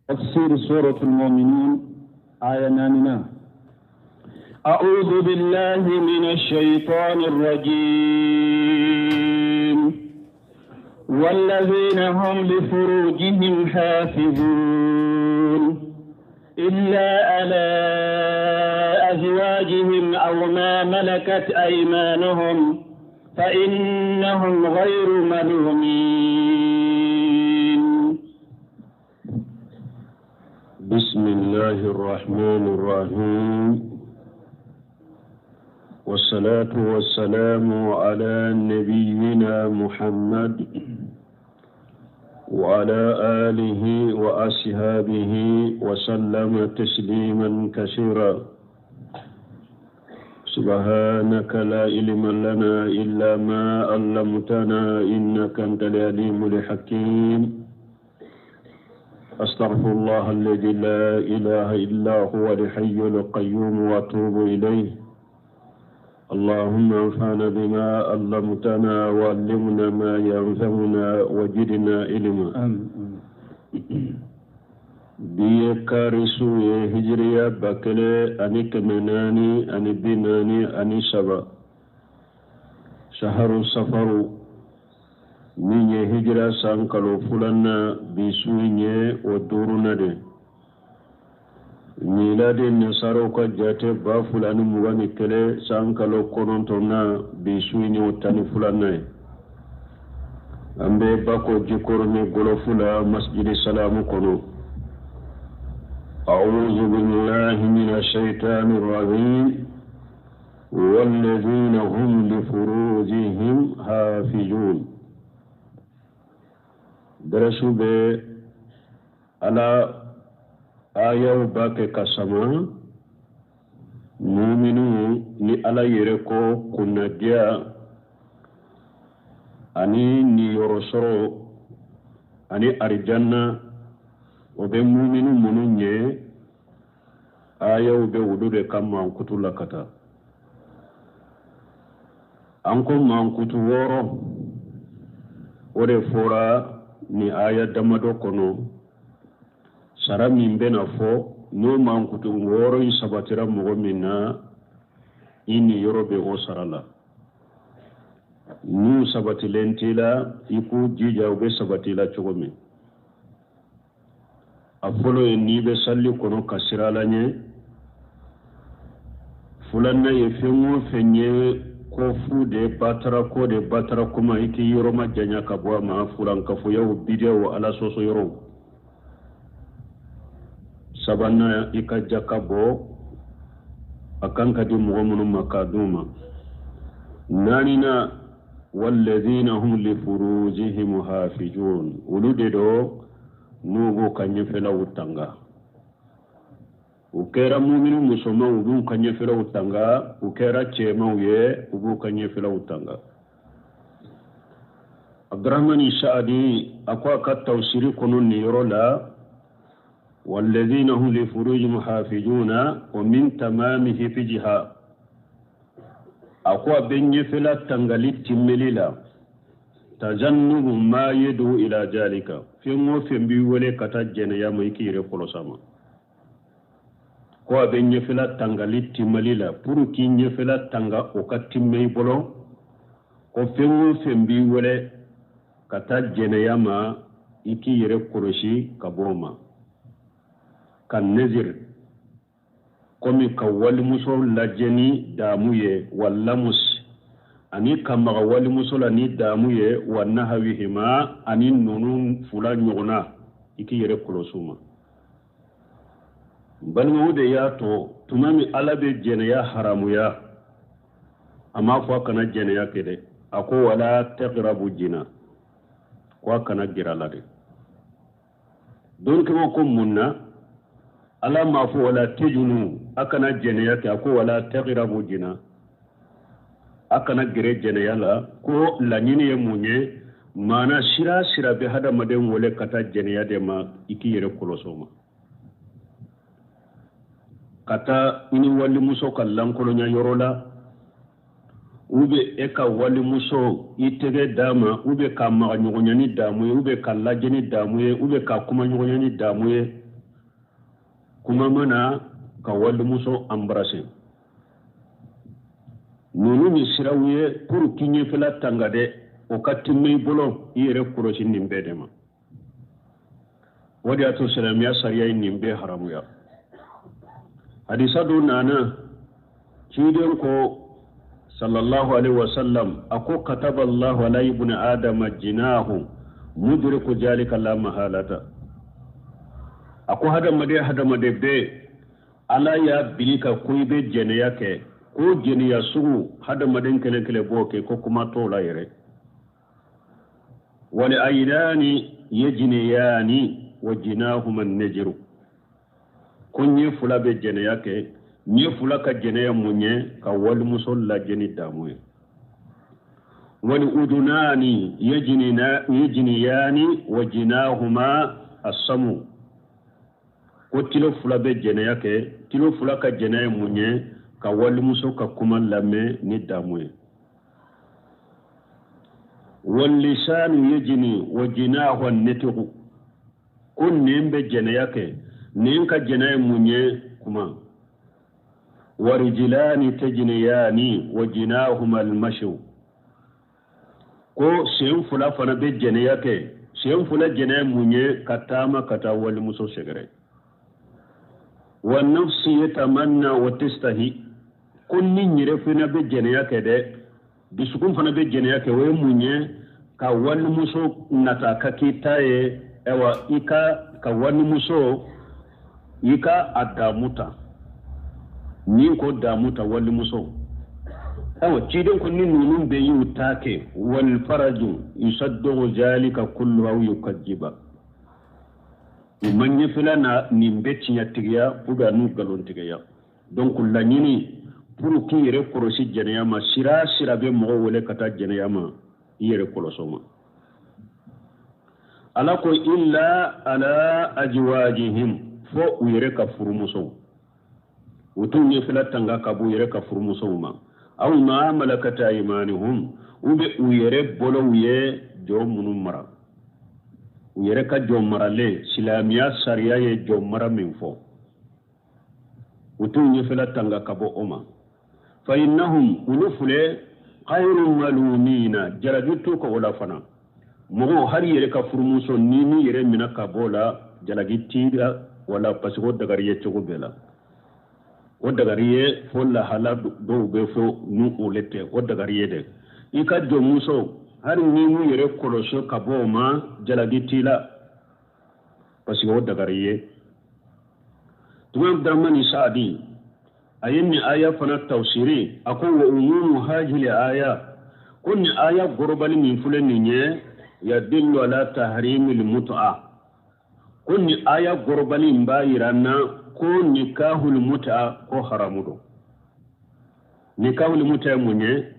تفسير سورة المؤمنون آية 9. أعوذ بالله من الشيطان الرجيم. والذين هم لفروجهم حافظون إلا على أزواجهم أو ما ملكت أيمانهم فإنهم غير ملومين. بسم الله الرحمن الرحيم، والصلاة والسلام على نبينا محمد وعلى آله وأصحابه وسلم تسليما كثيرا. سبحانك لا علم لنا إلا ما علمتنا إنك أنت العليم الحكيم. أستغفر الله الذي لا إله إلا هو الحي القيوم وأتوب إليه. اللهم انفعنا بما علمتنا وعلمنا ما ينفعنا وزدنا علما. بيكارسو هجريا بكلي أني كمناني أني بناني أني سبا شهر السفر من هجرة سانكالو فلنا بسويني ودورنا دي ميلاد النصارى كجاتي با فلان مغاني كلي سانكالو كونونتونا بسويني وتاني فلنا أمبي باكو جيكورني غلو فلا مسجد السلام كونو. أعوذ بالله من الشيطان الرجيم. والذين هم لفروجهم حافظون. درسوا به على آية باكي كسما مؤمنون لألا يركو كنا جاء أني نيورسرو أني أرجانا وبه مؤمنون منوني آية وبه ودود كما أنكتو لكتا أنكو ما أنكتو وورو ودي فورا ni aya damado kono sara min bena fo no mankutu woro yi sabatira mogo minna ini yorobe o sarala nu sabati lentila iku jija ube sabatila chogome afolo ni be salli kono kasirala nye fulanna ye fengo fenye ko fude batara ko de batara kuma iki yoro ma janya ka bo ma fulan ka fo yaw video ala soso yoro sabana ika jakabo akan ka di mu'minu makaduma nanina walladhina hum li furujihim hafizun ulude do nugo kanye fela utanga ukera mu'minu musoma ubu kanye fela utanga ukera chema uye ubu kanye fela utanga. Abdurrahman Saadi akwa ka tawsiri kono ni yorola walladhina hum li furujihim hafizuna wa min tamamihi fijiha akwa benye fela tangali timmelila tajannubu ma yadu ila jalika fimo fembi wole kata jene ya mai kire kolosama ko abe nyefela tangali timalila puru ki nyefela tanga o ka timmei bolo ko fengo fembi wole kata jeneyama iki yere koroshi kaboma kan nezir komi ka wali muso lajeni damuye wallamus ani kamaga wali muso la ni damuye wanahawihima ani nunu fula nyogona iki yere kolosuma balma wude ya to tumami alabe jeneya haramuya amma ko kana jeneya kede ako wala taqrabu jina ko kana giralade don ko munna ala ma fo wala tejunu akana jeneya ke ako wala taqrabu jina akana gire jeneya la ko lanyini ye munye mana sira be hada maden wole kata jeneya de ma iki yere kolosoma kata ini wali muso kallan kolonya yorola ube eka wali muso itege dama ube ka maga nyogonyani damuye ube ka lajeni damuye ube ka kuma nyogonyani damuye kuma mana ka walmuso embrasser nunu ni sirawiye pour kinye fela tangade o katimmi bolo yere kurosi nimbe dema wadi ato salamiya sariya nimbe haramuya hadisa do nana kiden ko sallallahu alaihi wasallam ako kataba Allah ala ibn adam jinahu mudriku jalika la mahalata ako hadamade be ala ya bilika kuibe jene yake ko jeni ya sugu hadamaden kele boke ko kuma tola yere wali aynani yajniyani wajinahuma an-najru kunye fula be jene yake nye fula ka jene ya munye ka wal musalla jeni damuye wali udunani yajniyani wajinahuma as-samu ko tilo fula be jene yake tilo fula ka jene ya munye ka wal muso ka kuma lame ni damuye wal lisanu yajni wajinahu an-natiqu kun nimbe jene yake ninka jene munye kuma warijilani tajniyani wajinahuma al-mashu ko sen fula fana be jene yake sen fula jene munye katama kata wal muso segere wa nafsi yatamanna wa tastahi kunni nyire fina be jene yake de bisukun fana be jene yake we munye ka wal muso nata kakitaye ewa ika ka wal muso ika adamuta ni ko damuta wal muso ewa ciden ko nin nunun be yutake wal faraju yusaddu zalika kullu aw yukajjiba manye filana ni mbetinya tigiya puga nu galon tigiya donc la nyini pour ki yere korosi jeneyama sira be mo wole kata jeneyama yere kolosoma ala ko illa ala ajwajihim fo yere ka furumuso utun ye filatanga kabu yere ka furumuso ma aw ma malakata imanihum ube yere bolo ye jo munum mara yere ka jo marale silamiya sariya ye jo mara min fo utun ye filatanga kabo oma fa innahum ulufule khairun malumina jalagitu ko wala fana mo har yere ka furumuso ni yere mina kabola jalagitira wala pasiko dagariye cego bela o dagariye fo la hala do be fo nu olete o dagariye de ika jo muso har ni mu yere koloso kaboma jalagitila pasiko dagariye tumam dramani saadi ayni aya fana tawsiri ako wa umumu hajili aya kunni aya gorobali min fulani nye yadillu ala tahrimil mut'a kunni aya gorobali mbayirana ko nikahul mut'a ko haramudo nikahul mut'a munye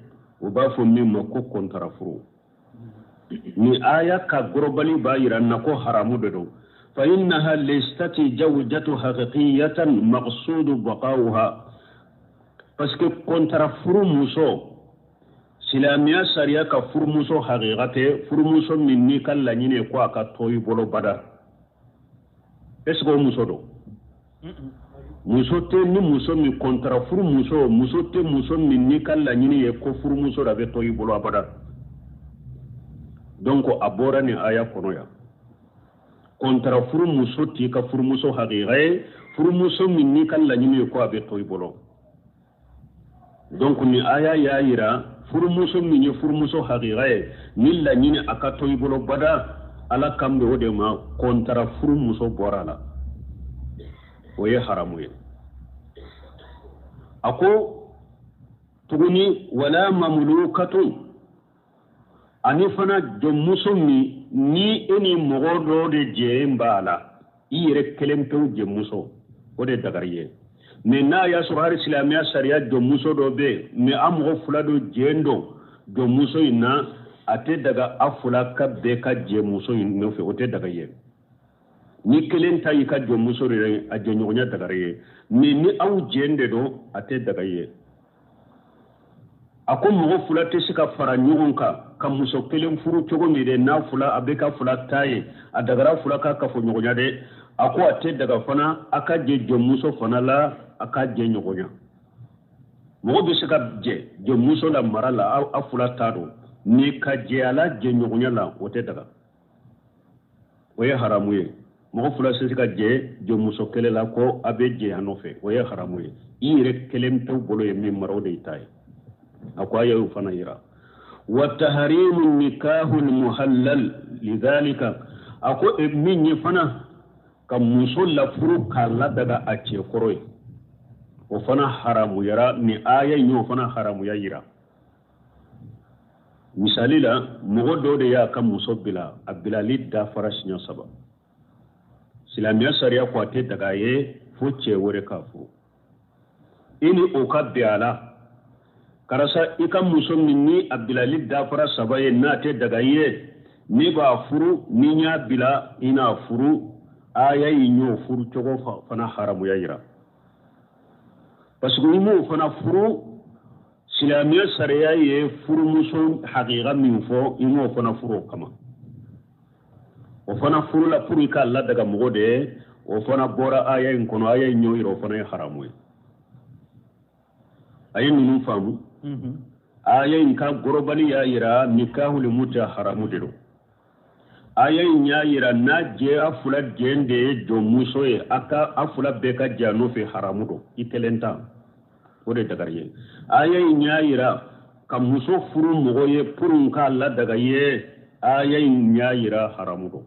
ubafu mimma ko kontrafuru ni aya ka gorobali bayirana ko haramudo do fa innaha listati jawjatu haqiqiyatan maqsudu baqawha parce que kontrafuru muso silamiya sariya ka furumuso haqiqate furumuso minni kala nyine ko aka toyi bolo bada est-ce que muso do muso te ni muso mi kontra furumuso muso te muso minni kala nyine ye ko furumuso da be toyi bolo bada donc abora ni aya kono ya kontra furumuso ti ka furumuso haqiqate furumuso minni kala nyine ko abe toyi bolo donc ni aya ya yira furumuso minye furumuso haqiqaye nilla nyine akato ibolo bada ala kambe wode ma kontara furumuso borala oye haramu ye ako tuguni wala mamlukatu ani fana jomuso ni eni mogodo de je mbala ire kelempew je muso ode dagariye mais na ya sohar islamiya sharia do muso do be me amgo fulado jendo do muso ina ate daga afula kabbe ka je muso ina fe ote daga ye ni kelen tayi ka do muso re a je nyonya daga re mais ni aw jende do ate daga ye ako mo fulate sika fara nyonka ka muso kelen furu chogo mi de na fula abeka fula tayi a daga fula ka fo nyonya de ako ate daga fana aka je jomuso fana la aka je nyogonya mo be se ka je jomuso la marala afula tado ni ka je ala je nyogonya la wote daga oye haramu ye mo fula se ka je jomuso kele la ko abe je hanofe oye haramu ye ire kelem to bolo ye mi maro de tay ako ayo fana ira wa tahrimu nikahu almuhallal lidhalika ako min ye fana ka muso la furu kala daga a ce koroi o fana haramu yara ni aya yo fana haramu ya yira misali la mogo do de ya ka muso bila abilali da farashinya saba silamiya sariya ko te daga ye fo ce wore ka fu ini o ka biala karasa ika muso minni abilali da fara saba ye na te daga ye ni ba furu ni nya bila ina furu aya yinyo furu cogo fana haramu ya yira parce que mo fana furu silamiya sariya ye furu muso haqiqa min fo imo fana furu kama o fana furu la furu ka Allah daga mogo de o fana bora aya in kono aya yinyo yiro fana haramu ye ayi nunu famu aya in ka gorobali ya yira nikahu li muta haramu de do ayayin ya yira na je afula jende jo muso ye aka afula be ka jano fe haramu do itelenta o de daga ye ayayin ya yira ka muso furu mogo ye purun ka Allah daga ye ayayin ya yira haramu do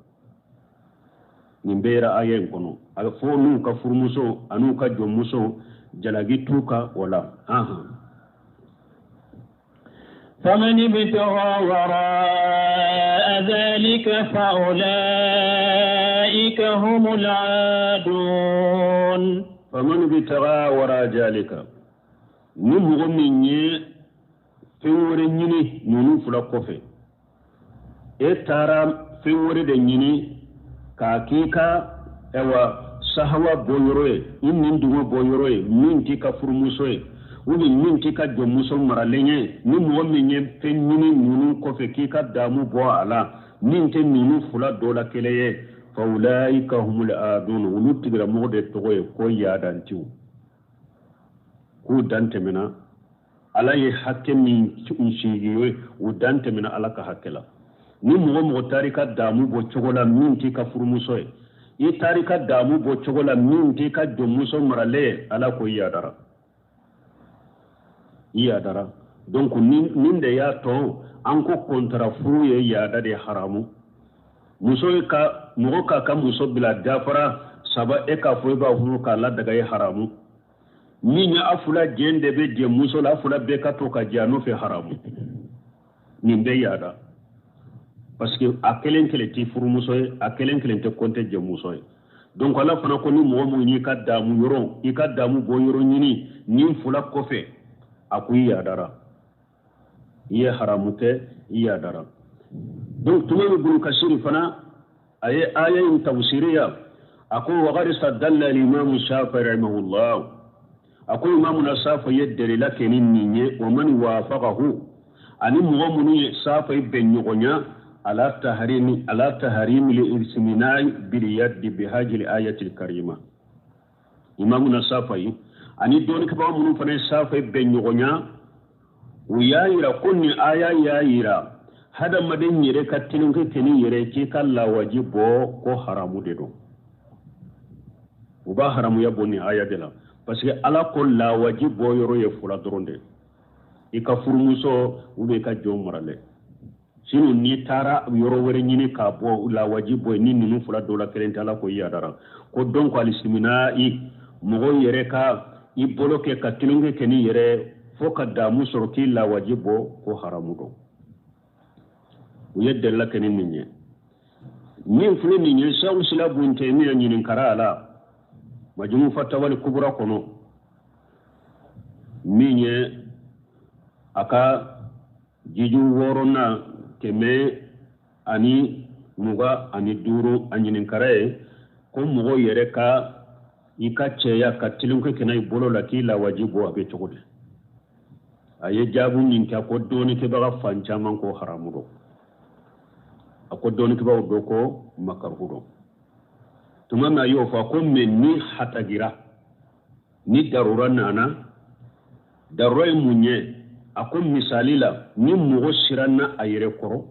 nimbera ayayin kono aga fo nu ka furu muso anu ka jo muso jalagi tuka wala فمن ابتغى وراء ذلك فأولئك هم العادون فمن ابتغى وراء ذلك نمغ مني فور نيني نونو فلا كوفي اتارا فور دنيني كاكيكا اوا سهوا بويروي إنن دوما بويروي منتي كفرموسوي wuli min ti ka jomuso maralenye ni mo menye fenni nunu ko fe ki ka damu bo ala min te nunu fula dola keleye fa ulaika humul adun wulu tigra mo de to ko ya dantiu ku dante mina ala ye hakke min nshigi u dante mina ala ka hakela ni mo tarika damu bo chogola min ti ka furmuso e tarika damu bo chogola min ti ka jomuso marale ala ko ya dara iya dara donc nin de ya to an ko kontra furu ye ya da de haramu muso ka mo ka muso bila dafara saba e ka fo ba furu ka la daga ye haramu ni nya afula jende be je muso la afula be ka to ka jano fe haramu nin de ya da parce que akelen kele ti furu muso ye akelen kele te konte je muso ye donc ala fana ko ni mo ni ka damu yoro i ka damu bo yoro ni fula ko fe akuya dara iya haramute iya dara donc tumamu ibn kasir fana ay ayayin tafsiriya ako wa qad sadalla al-imam shafi'i rahimahullah ako imam nasafa yaddari lakenin ninye wa man wafaqahu ani mu'minu safa ben nyogonya ala tahrim li-isminai bil yad bi hadhihi al-ayati al-karima imam nasafa ani doni ka ba mun fane safa ben nyogonya uyayira kunni aya yayira hada maden yire katilin ke teni yire ki kala wajibo ko haramu de do uba haramu ya bonni aya de la parce que ala ko la wajibo yoro ye fula doronde ika furmuso ube ka jomrale sinu ni tara yoro wore nyini ka bo la wajibo ni ninu fula dola kelenta ala ko yadara ko donc al-istimina mogo yere ka i boloke ka tilunge keni yere fo ka damu soro ki la wajibo ko haramu do uyedde la keni ninye min fule ninye sawu sila bunte mi nyinin karala majmu fatawa kubra kono minye aka jiju worona keme ani muga ani duru anyinin karae ko mugo yere ka ikache ya katilunke kenai bolo la ki la wajibo abe chokode aye jabu ninka ko doni ke baga fancha man ko haramu do ako doni ke bawo do ko makarhu do tumama yo fa ko men ni hatagira ni darura nana daroy munye akon misali la ni mugo siranna ayire koro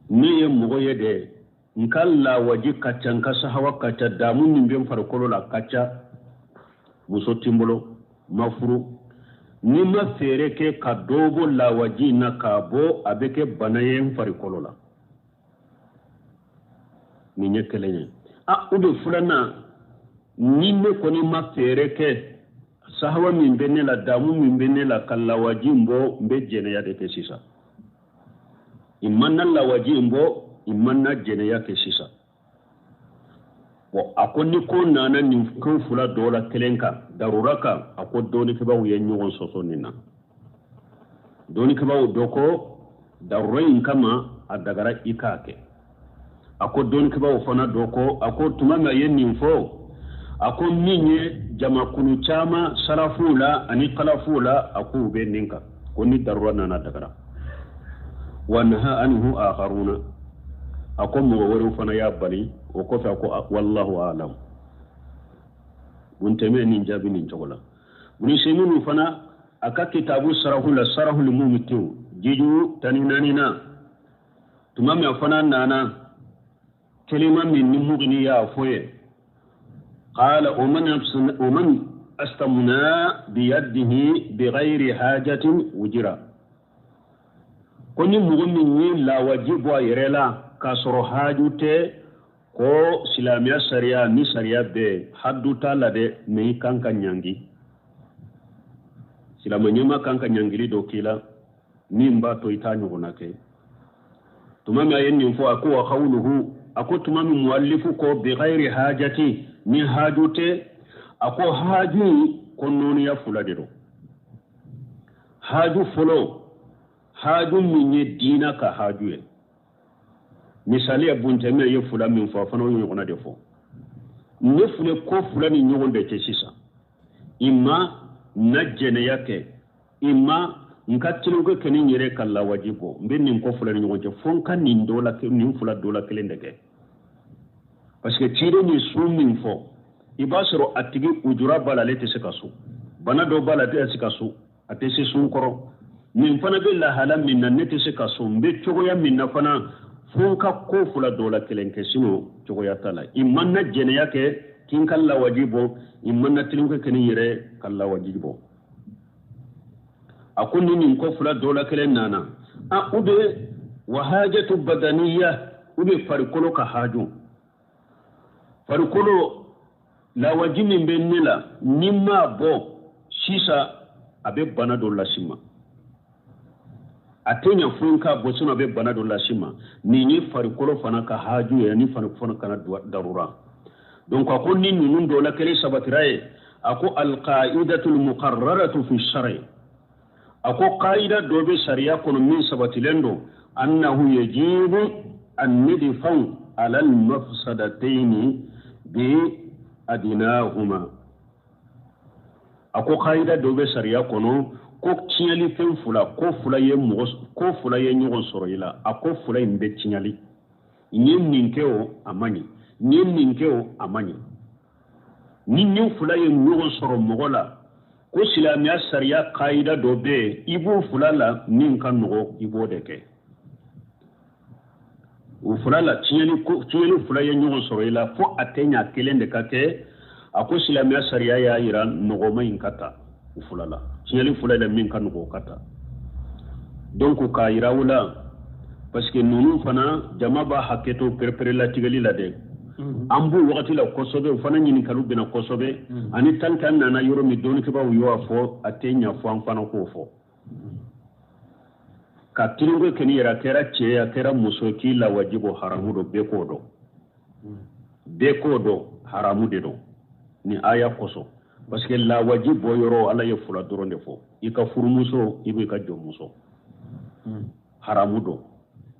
ni ye mugo yede nkalla waji kacan kasa hawa kaca damun min ben farkolo la kaca muso timbolo mafuru ni ma fere ke ka dogo la waji na kabo abeke banayen farkolo la ni nyekelenye ube fulana ni me koni ma fere ke sahawa min benne la damu min benne la kala waji mbo mbe jene ya de ke sisa imanna la waji mbo imanna jene ya ke sisa akoni ko nana ni ko fula dola kelenka daruraka akodoni ke bawo yen nyon soso nina doni ke bawo doko daroyin kama adagara ikake akodoni ke bawo fana doko akotumama yen ninfo ako minye jama kunu chama sarafula ani qalafula aku be ninka koni darwana na dagara wanha anhu akharuna ako mo wori fana ya bali o ko fa ko wallahu alam bunteme ni jabi ni jogola buni seminu fana aka kitabu sarahul mumitu jiju taninanina tumame fana nana kelima min mugni ya foye قال ومن استمنا بيده بغير حاجة وجرا كوني مغمني لا واجب ويرلا كسر حاجته كو سلاميا سريا ني سريا به حدوتا لدي مي كانكا نيانغي سلامني ما كانكا نيانغي دو كيلا نيمبا تويتا نيغوناكي تمام يني فو اكو قوله اكو تمام مؤلف كو بغير حاجتي ni hajute ako haju konnoni ya fuladiro haju folo haju minye dina ka haju misali abunteme ye fula min fa fano yo kona defo ne fule ko fula ni nyogon de kesisa imma najjene yake imma nkatilo ko keni nyere kala wajibo mbenni ko fula ni nyogon je fonka ni ndola ke ni fula dola kelendeke parce que tire ni sumin fo ibasoro atigi ujura balalete sekasu bana do balate sekasu atese sunkoro min fana billa halam min nete sekasu mbe chogo ya min fana fonka ko fula dola kelenke sino chogo ya tala imanna jene yake kin kala wajibo imanna tilunke keni yere kala wajibo akunni min ko fula dola kelen nana ube wa hajatu badaniya ube farikolo ka haju farikolo la wajimi benila nimma bo sisa abe bana do lasima atenya funka bo sino abe bana do lasima ni farikolo fana ka haju ya ni fana kana darura donc ako ni nunun do la kele sabatiraye ako alqaidatu almuqarraratu fi shar'i ako qaida do be sharia kono min sabatilendo annahu yajibu an nidfa'u ala almafsadatayn bi adinahuma ako qaida do be sharia kono ko tinyali fen fula ko fula ye mo ko fula ye nyogon soroyila ako fula imbe tinyali nyen ninkeo amani ninni fula ye nyogon soro mogola ko silamiya sharia qaida do be ibu fula la ninka nogo ibo deke u fula la tinyali fula ye nyogon soroyila fo atenya kelende kake ako silamiya sharia ya ira nogo mai kata u fula la tinyali fula la min kan nogo kata donc ka ira wala parce que nunu fana jama ba haketo perpere la tigali la de ambu wakati la kosobe fana nyini kalu bina kosobe ani tanka nana yoro mi doni ke ba yo afo atenya fo amfana ko fo ka tilingo keni yara kera che ya kera musoki la wajibo haramu do beko do haramu de do ni aya koso parce que la wajibo yoro ala ye fula doronde fo ika furumuso ibe ka jomuso haramu do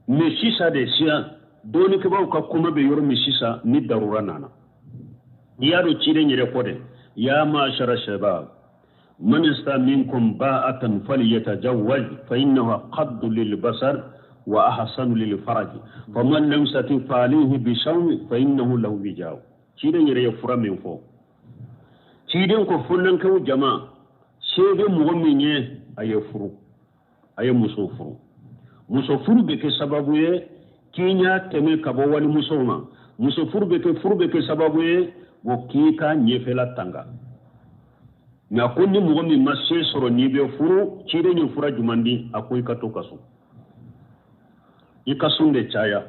me sisa de sia doni ke baw ka kuma be yoro me sisa ni darura nana yaro chire nyere kode ya ma shara shabab man ista minkum ba'atan falyatajawwaz fa innahu qadd lil basar وأحسن للفرج فمن لم يستطع فعليه بصوم فإنه له وجاء تيدن يري فرا من فوق تيدن كو فنن كو جماعة سيدن مغمينيه أي فرو أي مسوفرو بك سببوه كينيا تمي كبوالي مسوما مسوفرو بك سببوه وكيكا نيفلا تنغا na kunni mugommi masse soro nibe furu cide ni fura jumandi akoy kato kaso ikasunde chaya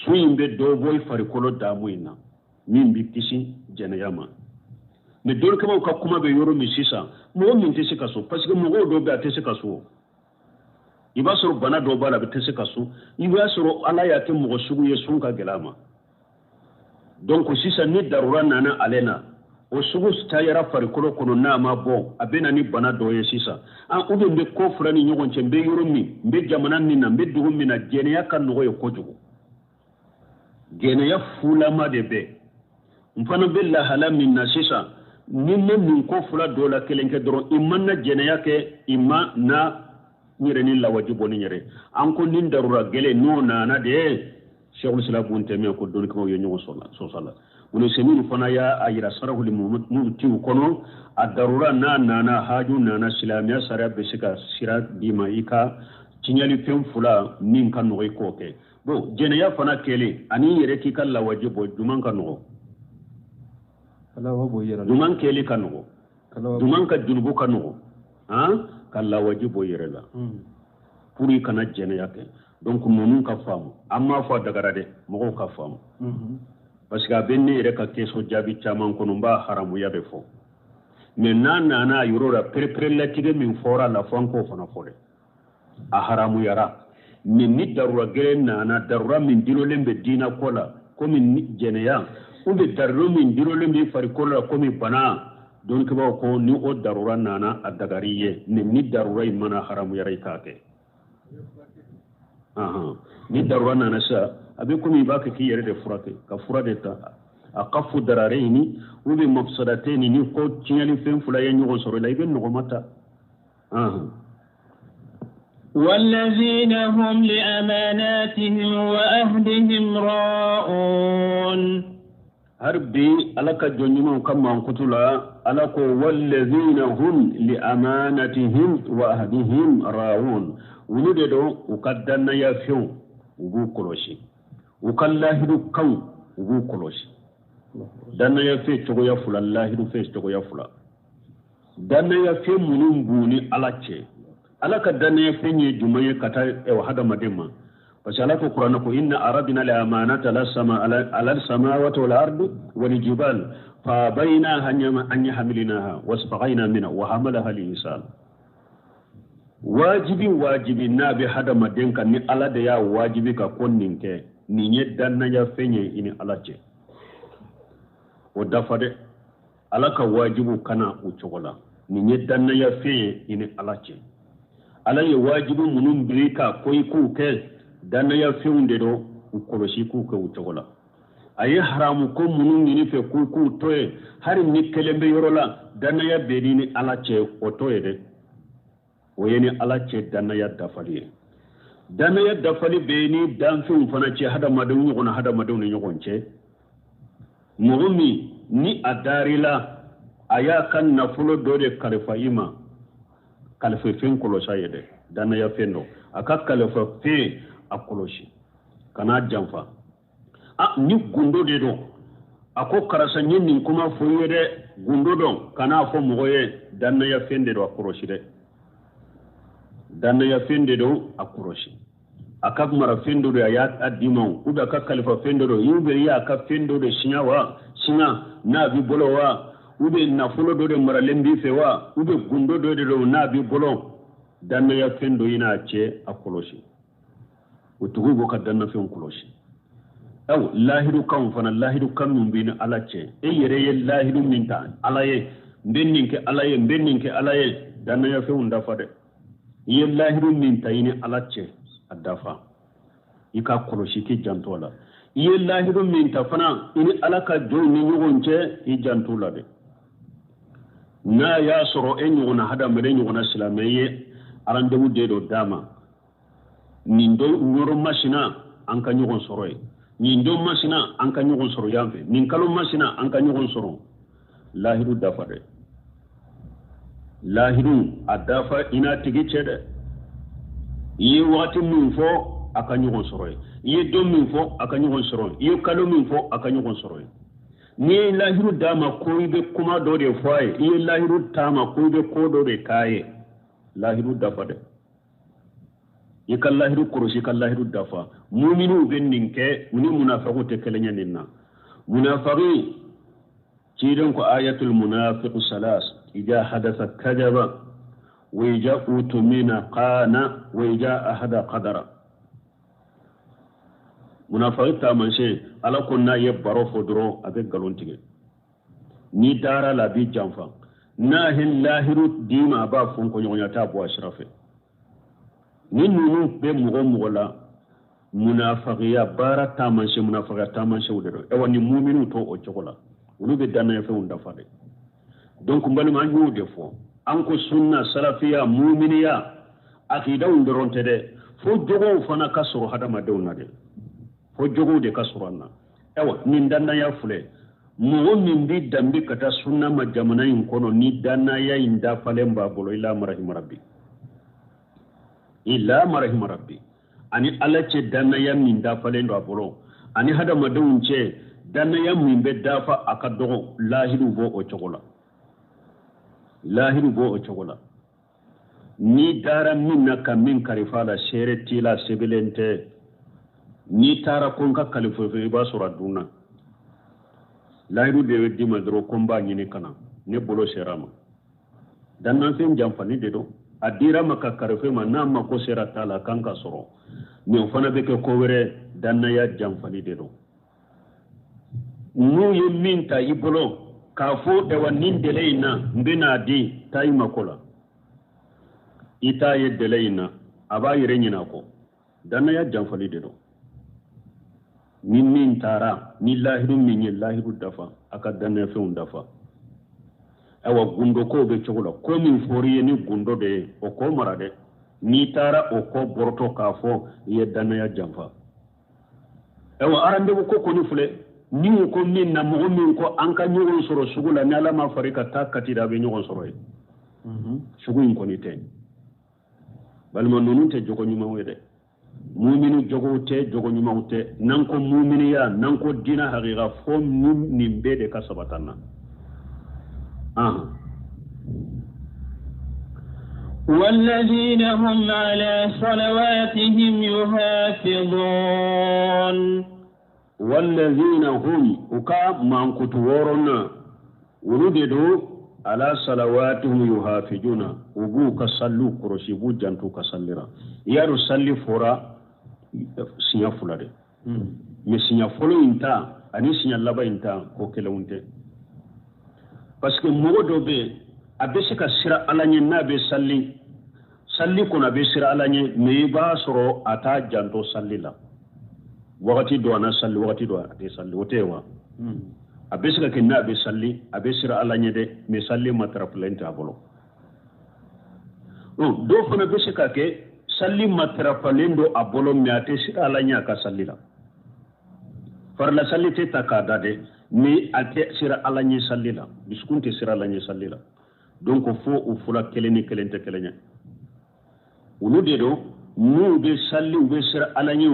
suimbe do boy fari kolo damuina min bi kisi jeneyama me dol kama ka kuma be yoro mi sisa mo min tese kaso parce que mo do be atese kaso iba soro bana do bala be tese kaso iba soro ala ya ke mo sugu ye sunka gelama donc sisa ni darura nana alena o sugu tayara fari kolo kono na ma bon abena ni bana do ye sisa an ube be ko furani nyogon cembe yoro mi be jamana ni na be dugu mi na jene ya kan no ye kojugo jene ya fula ma de be mfano billahi hala min na sisa ni min ko fula do la kelenke doro imanna jene ya ke imma na nyere ni la wajibo ni nyere an ko nin darura gele no na de Cheikhul Islam Ibn Taymiyyah ko don ko yo nyogo sala woni seminu fana ya ayira sarahu li mumti kono adarura na haju na islamiya sara be sika sira dima ika tinyali fem fula nin kan no ko ke bo jene ya fana kele ani yere ki kala wajibo duman kan no kala wabo yera duman kele kan no duman ka junubu kan no ha kala wajibo yere la puri kana jene ya ke donc nonu ka famu amma fa daga de mo ka famu parce que abenne ere ka keso jabi chaman kono mba haramu yabe fo mais na yurora prepare la tige min fora la fanko fana fore a haramu yara min ni darura gere na darura min dilo lembe dina kola ko min jeneya ube daruro min dilo lembe fari kola ko min bana don ke ba ko ni o darura nana adagariye ni darura imana haramu yara ikake ni darura nana sa abe komi baka ki yare da furate ka furade ta aqafu dararaini ubi mafsadataini ni ko tinyali fen fula ya nyugo soro la iben no mata والذين هم لأماناتهم وأهدهم راؤون harbi alaka jonyuma kama kutula alako والذين هم لأماناتهم وأهدهم راؤون wulude do ukaddanna ya fiu ubu koloshi ukallahidu kan ubu koloshi danna ya fe togo ya fula lahidu fe togo ya fula danna ya fe munun buni alace alaka danna ya fe nye jumaye kata e wahada madema parce alaka qur'ana ko inna aradna la amanata la sama ala samawati wal ardi wal jibal fa bayna hanyama an yahmilnaha wasfaqaina minha wa hamalaha al insan wajibi na bi hada madenka ni ala da ya wajibi ka konnin ke ni nye danna ya fenye ini ala ce o dafade ala ka wajibu kana uchogola ni nye danna ya fenye ini ala ce ala ya wajibu munun birika koi ku ke danna ya fenye do ukoroshi ku ke uchogola ayi haramu ko munun ni fe ku toye hari ni kelembe yorola danna ya bedini ala ce o toye de wayeni ala ce danna ya dafali beni danfin fana ce hada madun yugo na hada madun yugo ce mugumi ni adarila aya kan na fulo dole kalfa ima kalfa fin kolosa yede danna ya fendo aka kalfa fe akoloshi kana jamfa ni gundo de do ako karasa nyin kuma foyede gundo don kana fo mugoye danna ya fende do akoloshi de danna ya fende do akuroshi akak mara fendo do ya adimon uda ka kalifa fendo do yube ya ka fendo do singa na bi bolowa ube na fulo do de mara lembi fewa ube gundo do de na bi bolo danna ya fendo ina ce akuroshi utugo go ka danna fen kuroshi aw lahidu kan fana lahidu kan mun bin ala ce e yere ye lahidu minta ala ye benninke ala ye danna ya fen unda fade ye lahiru min tayini alace adafa ika koloshi ki jantola ye lahiru min tafana ini alaka jo ni nyugonce i jantola de na ya soro en nyugona hada mere nyugona silameye arandewu de do dama nindo nyoro masina anka nyogon soroy nindo masina anka nyogon soro yambe nin kalo masina anka nyogon soro lahiru dafa de lahiru adafa ina tigi chede yi wati min fo aka nyogon soroy yi do min fo aka nyogon soroy yi kalo min fo aka nyogon soroy ni lahiru dama ko be kuma do de foye yi lahiru tama ko be ko do de kaye lahiru dafa de yikallahiru kurusi kallahiru dafa mu'minu benninke muni munafiqu te kelenya ninna munafiqi cidan ko ayatul munafiqu salas ija hadatha kadaba wa ija utumina qana wa ija ahada qadara munafiqi ta manche ala kunna yebaro fodro avec galontige ni dara la bi jamfa na hin lahiru dima ba fon ko nyonyata bo ashrafe ni nunu be mugo la munafiqiya bara tamanche munafiqiya tamanche wudero e woni mu'minu to o jogola wulu be danna fe unda fade donc mbali ma nyu de fo an ko sunna salafiya mu'miniya akida undoronte de fo jogo fana kasoro hadama dewna de fo jogo de kasoranna ewa ni danna ya fule mugo min bi dambi kata sunna ma jamana yin kono ni danna ya inda falemba bolo ila marahim rabbi illa marahim rabbi ani alace danna ya min da falendo abolo ani hada madun ce danna ya min be dafa akadogo lahiru bo o chogola ni dara min na kamin karifala shere tila sebelente ni tara kon ka kalifo ba sura duna lahiru de di madro komba nyini kana ne bolo sherama danna fen jamfani de do adira maka karfe ma na ma ko sera tala kanka soro ni fana be ko were danna ya jamfani de do mu yeminta ibolo ka fo e wanin deleina mbina di tayi makola ita ye deleina aba yire nyina ko danna ya jamfani de do min tara ni lahiru min lahiru dafa aka danna fe un dafa awa gundo ko be chogola ko min foriye ni gundo de o ko marade ni tara o ko borto ka fo ye dana ya jamfa awa arande ko ni fule ni ko min na mo min ko anka nyogon soro sugula ni ala ma farika takati da be nyogon soro e sugu ko ni ten balma nonu te jogo nyuma wede mu'minu jogo te jogo nyuma te nan ko mu'mini ya nan ko dina haqiqa fo ni be de kasabatanna والذين هم على صلواتهم يحافظون والذين هم وكا من كتورنا ولدوا على صلواتهم يحافظون وبوك صلوا كرسيبو جانتو كسلرا يارو صلي فورا سيا فلade mais sinya folo inta ani sinya laba inta ko kelewunte parce que mogo do be abese ka sira alanye na be salli ko na be sira alanye me ba soro ata janto salli la wakati do ana salli wakati do ate salli wotewa abese ka kinna be salli abe sira alanye de me salli matraplente abolo do fana bese ka ke salli matrapalendo abolo me ate sira alanye ka salli la farla salli te takada de mais ate sira alanye sallila biskunte sira alanye sallila donc fo o fula keleni kelente kelenya ulu de do mu be salli be sira alanye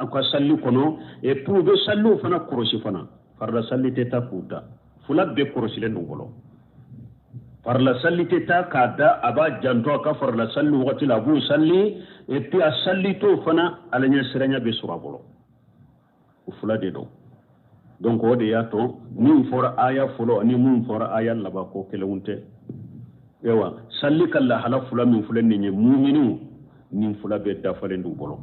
akwa salli kono e pour be sallu fana korosi fana farla salli te takuta fula be korosi le ngolo farla salli te takada aba janto ka farla salli wati la bu salli e puis a salli to fana alanye siranya be surabolo o fula de do donc o de yato min fora aya fulo ni mun fora aya laba ko kelewunte ewa salli kala hala fula min fulen ni mu'minu min fula be dafale ndu bolo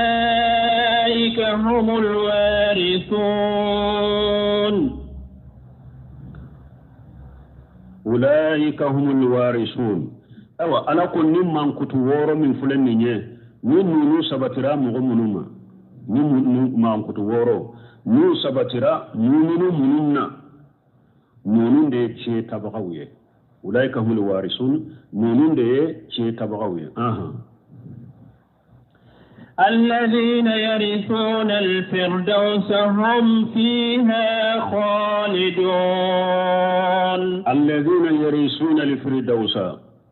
أولئك هم الوارثون أولئك هم الوارثون أوا أنا كن نمان كتوورو من فلان نيه نونو سبترا مغمنوما نمان كتوورو نو سبترا مؤمنو مننا نونو دي تشي تبغاويه ulaika humul warisun nunun de ci tabagawi الذين يرثون الفردوس هم فيها خالدون الذين يرثون الفردوس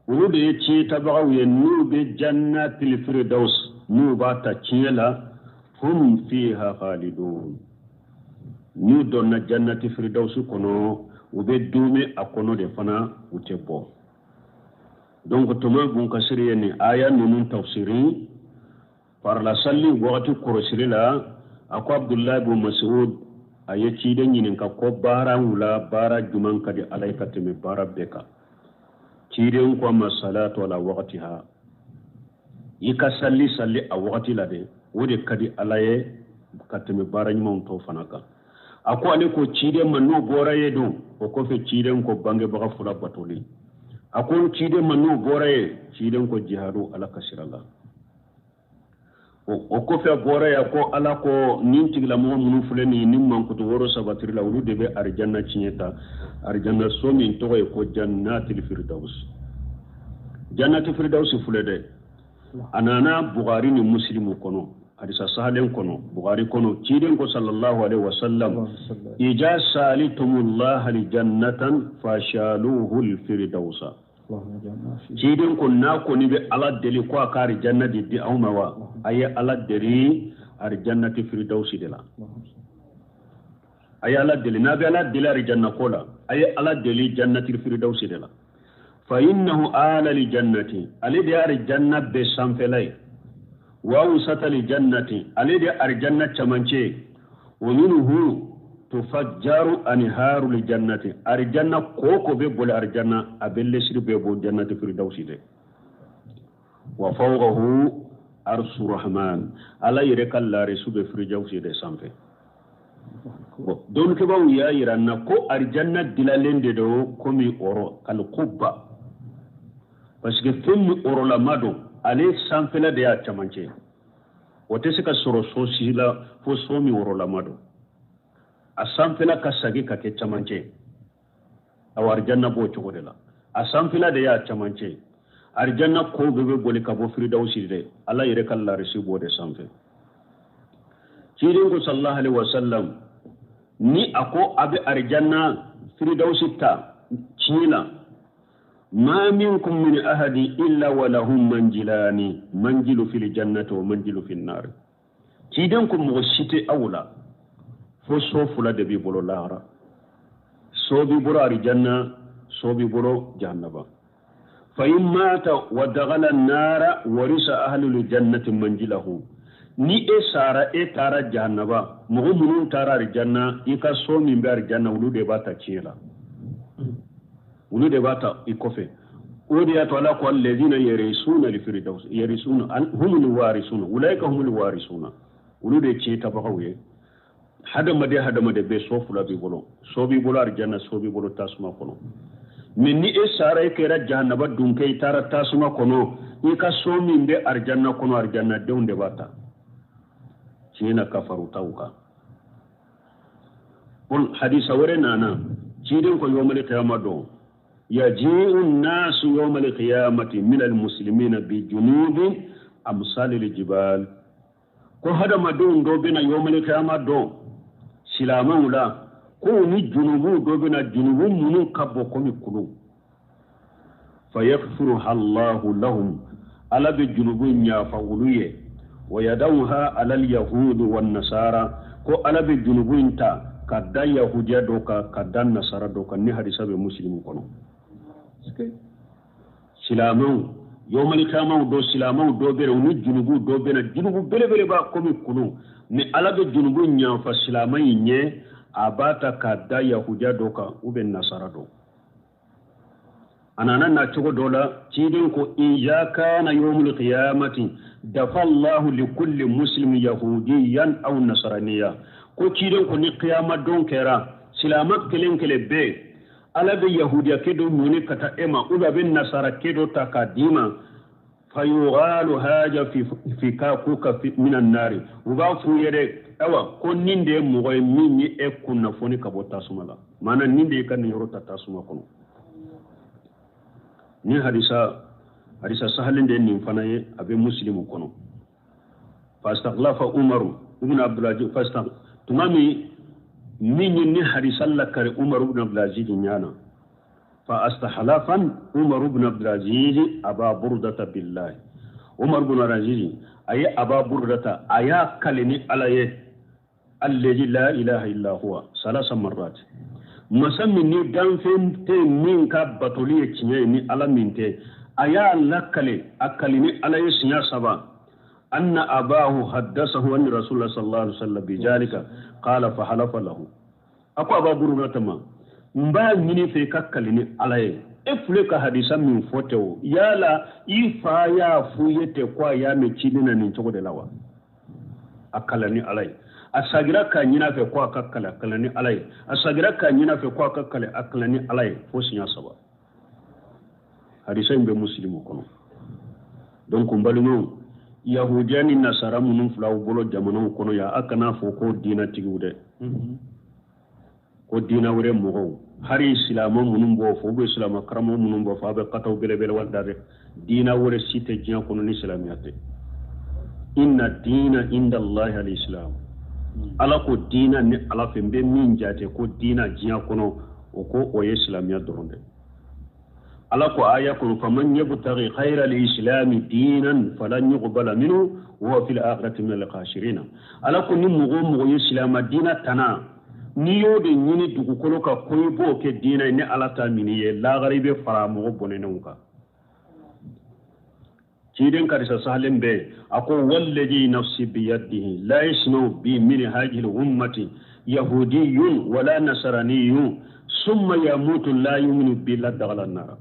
ولد يتي تبغوا ينوب جنات الفردوس نوبات تشيلا هم فيها خالدون نودون جنات الفردوس كنو وبدومي أكونو دفنا وتبو دونك تما بنكسريني آية نون تفسيري par la salli waqti kurusirila ako Abdullah ibn Mas'ud ayati den yin ka ko bara wula bara juman kadi alaikati me bara beka tiren ko masalatu ala waqtiha yika salli a waqti la de wode kadi alaye katime bara nyum to fanaka ako ale ko cide manno bora yedo o ko fe ciden ko bange baka fula batoli ako cide manno bora ye ciden ko jihadu ala kasirala o ko fe bora ya ko ala ko nin tigla mo munu fuleni nin man ko to woro sabatiri la wulu debe arjanna cinyeta arjanna so min to ko jannatul firdaus fulede anana bukhari ni muslimu kono hadisa sahalen kono bukhari kono ciden ko sallallahu alaihi wasallam ija salitumullah li jannatan fashaluhu al firdausa ciden ko na ko ni be ala deli ko akari jannati di awmawa ay ala deri ar jannati firdausi de la ay ala deli na be ala deli ar janna ko la ay ala deli jannati firdausi de la fa innahu ala li jannati ali de ar janna be samfelay wa usata li jannati ali de ar janna chamanche wa minhu tufajjaru anharu li jannati ar janna koko be bol ar janna abelle sir be bo jannati firdausi de wa fawqahu arsu rahman ala yire kallare sube firdausi de samfe don ke baw ya yiranna ko ar janna dilalende do komi oro kal qubba parce que femme oro la mado ale samfe la de ya chamanche wote sika soro sosila fo somi oro la mado asamfila kasagi kake chamanche awar janna bo chogode la asamfila de ya chamanche arjanna ko bebe boli kabo firdausi de alla yire kala resibo de samfe cirin ko sallallahu alaihi wasallam ni ako abe arjanna firdausi ta cina ma minkum min ahadi illa wa lahum manjilani manjilu fil jannati wa manjilu fil nar cidan ko mo cité awla fo so fula de bi bolo lara so bi bolo arjanna so bi bolo jahannaba fa in mata wa daghala an-nara warisa ahlul jannati manjilahu ni e sara e tara jahannaba mo munun tara arjanna ika so min bi arjanna wulude bata ciela wulude bata ikofe odi ya to ala ko alladhina yarisuna li firdaus yarisuna humul warisuna ulaika humul warisuna wulude ci tabahawe hadama de be sofula bi bolo arjanna so bi bolo tasuma kono min ni e sara e kera jahannaba dunke tara tasuma kono e ka so min be arjanna kono arjanna dewnde bata cina kafaru tawka on hadisa wore nana ciden ko yomale tayamado yaji'u an-nasu yawm al-qiyamati min al-muslimina bi junubi amsal al-jibal ko hadama do bena yawm al-qiyamado silamawla ko ni junubu do bena junubu munu kabbo ko mi kulu fayaghfiru Allahu lahum ala bi junubu nya fawluye wa yadawha ala al-yahud wan nasara ko ala bi junubu inta kadda yahudiya do ka kadda nasara do ka ni hadisa be muslimu kono silamaw yawmal qiyamah do silamaw do bere ni junubu do bena junubu bele ba ko mi kulu ni ala be junubu nya fa silamay nye abata kadda yahudiya do ka ube nasara do anana na tugo dola cidin ko iyaka na yawmul qiyamati dafa Allah li kulli muslim yahudiyan aw nasraniya ko cidin ko ni qiyama don kera silamat kele be ala be yahudiya kedo muni kata ema uba ben nasara kedo takadima fayughalu haja fi kakuka minan nari uba fu yede awa ko ninde moy minni e kunna foni kabota sumala mana ninde kan yorota tasuma kono ni hadisa sahalin de nin fana ye abe muslimu kono fastaghlafa umar ibn abdul aziz tumami min ni hadisa la kare umar ibn abdul aziz nyana fa astahlafan umar ibn abdul aziz aba burdata billah umar ibn abdul aziz ay aba burdata aya kalini alaye alladhi la ilaha illa huwa salasa marrat masami ni danfen te min ka batoli tiye ni ala minte aya lakale akalini alaye sinya saba anna abahu haddathahu an rasulullah sallallahu alaihi wasallam bijalika qala fa halafa lahu ako aba burdata ma mba mini fe kakkalini alaye efule ka hadisa min fotewo yala ifa ya fuyete kwa ya me chilina ni choko de lawa akalani alay asagira ka nyina fe kwa kakkala akalani alay asagira ka nyina fe kwa kakkale akalani alay fo sinya saba hadisa imbe muslimu kono donc mbalumo yahudiyani nasara munun fulaw bolo jamanu kono ya akana fo ko dina tigude ko dina wure mo hari islamo munun bo fo be islamo karamo munun bo fa be qataw bele bele wadare dina wure site jiya kono ni islamiyate inna dina inda allah alislam ala ko dina ni ala fe be min jate ko dina jiya kono o ko o islamiyat doronde ala ko aya ko faman yabtaghi khayra alislam dinan falan yuqbala minhu wa fil akhirati min alkhasirin ala ko ni mugo islam dina tana ni yo de nyini dugu kolo ka koy bo ke dina ni ala ta mini ye la garibe fara mo bonene nka ciden karisa sahlen be ako wallazi nafsi bi yadihi la yasnu bi min hadhihi al ummati yahudiyyun wala nasraniyyun summa yamutu la yu'minu billahi daghala nar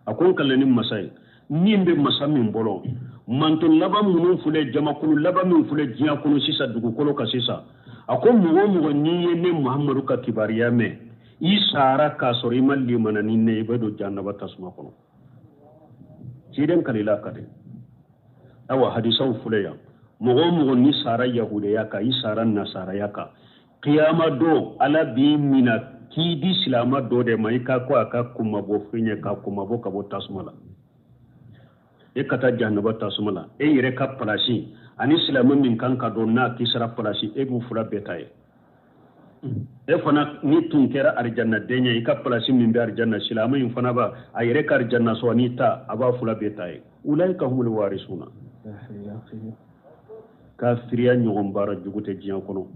akon kalani masai nimbe masamin bolo mantun labam munun fule jamakulu labam mun fule jiya kunu sisa dugu kolo ka sisa ako mugo ni ne muhammadu ka kibariya me isara ka sori malli manani ne bedo jannaba tasma kono ciden kalila kade awa hadisan fuleya mugo ni sara yahude yaka isara nasara yaka qiyama do ala bi mina kidi silama do de mai ka ko aka kuma bo finye ka kuma bo ka bo tasmala e kata jannaba tasmala e yire ka palashi ani silama min kanka do na kisra palashi e bu fura betaye e fana ni tun kera arjanna denya ika palashi min bi arjanna silama in fana ba ayire ka arjanna so ni ta aba fura betaye ulaika humul warisuna kafiriya nyogom bara jugute jiyan kono